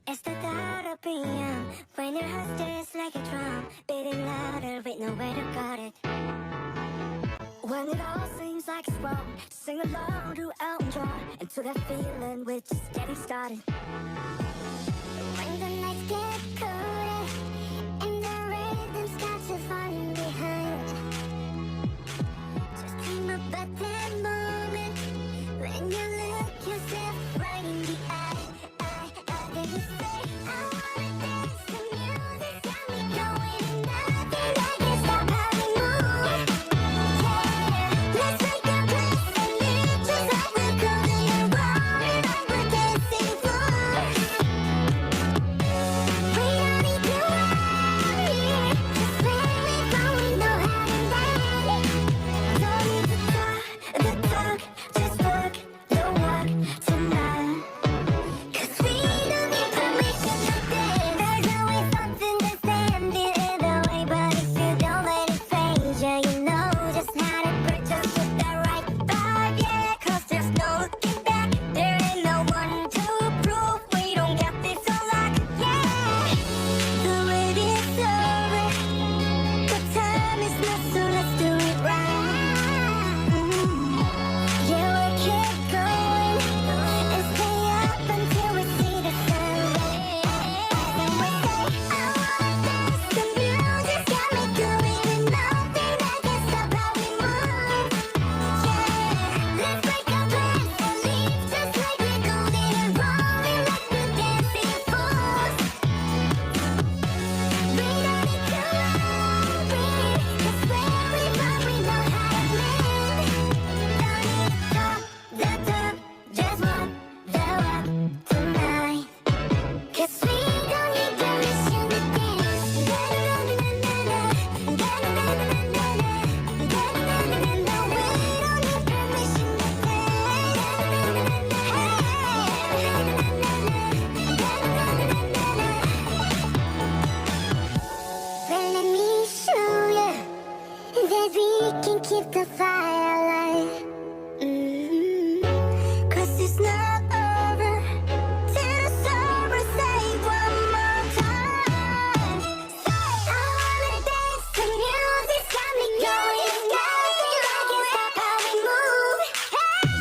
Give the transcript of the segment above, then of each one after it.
It's the thought of PM when your heart stays like a drum, beating louder with nowhere to guard it. When it all seems like it's wrong, sing along to Elton John, into that feeling we're just getting started. When the nights get colder and the rhythms start to falling behind, just dream about that moment when you look yourself right in the eye. Then you say, I wanna dance to music, got me going, and nothing I can stop how we move. Yeah, let's make a place and live just like we're cruising and rolling like we're dancing fools. We don't need to worry, just when we fall we know how to land. Don't need to talk the talk, just walk the walk tonight. 'Cause we don't need permission to dance. There's always something that's standing in the way, but if you don't let it phase you, you know just how to break, just with the right vibe, yeah. 'Cause there's no looking back, there ain't no one to prove we don't got this on lock, yeah. The wait is over, the time is not, so let's do it right. Yeah, we'll keep going and stay up until we see the sunrise. Then we say, I wanna dance to music, got me going, and nothing I can stop how we move. Yeah, let's break our plans and leave just like we're golden and rolling like we're dancing fools. We don't need to worry, 'cause when we fall we know how to land. Don't need to talk the talk, just walk the walk tonight. 'Cause we don't need permission to dance. Da-da-da-da-da-da, da-da-da-da-da-da, da-da-da-da-da-da. We don't need permission to dance. Well, let me show you that we can keep the fire alive. 'Cause it's not over till it's over. Say one more time. Say, I wanna dance to music, got me going. Nothing I can stop how we move.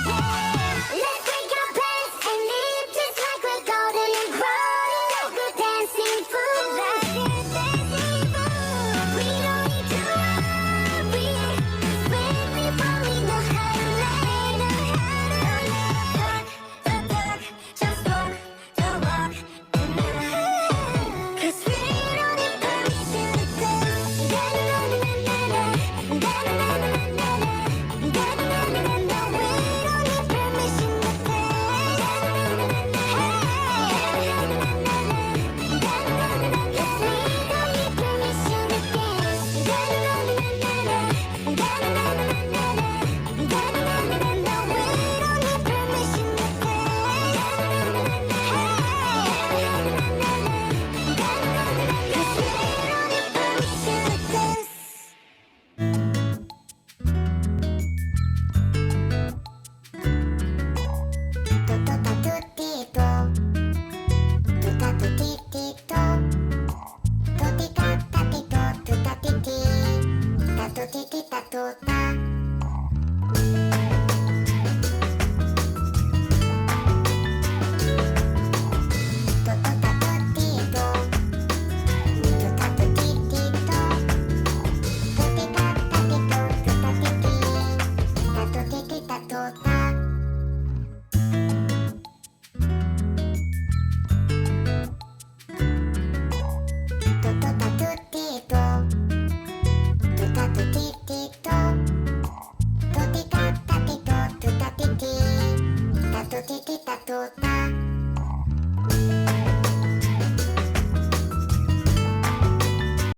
Yeah, let's break our plans and live just like we're golden and rolling like we're dancing fools. Like we're dancing fools. We don't need to worry, 'cause when we fall we know how to land. The dark, just walk the walk tonight. 'Cause we don't need permission to dance. Da-da-da-da-da-da, da-da-da-da-da-da, da-da-da-da-da-da. We don't need permission to dance. Tut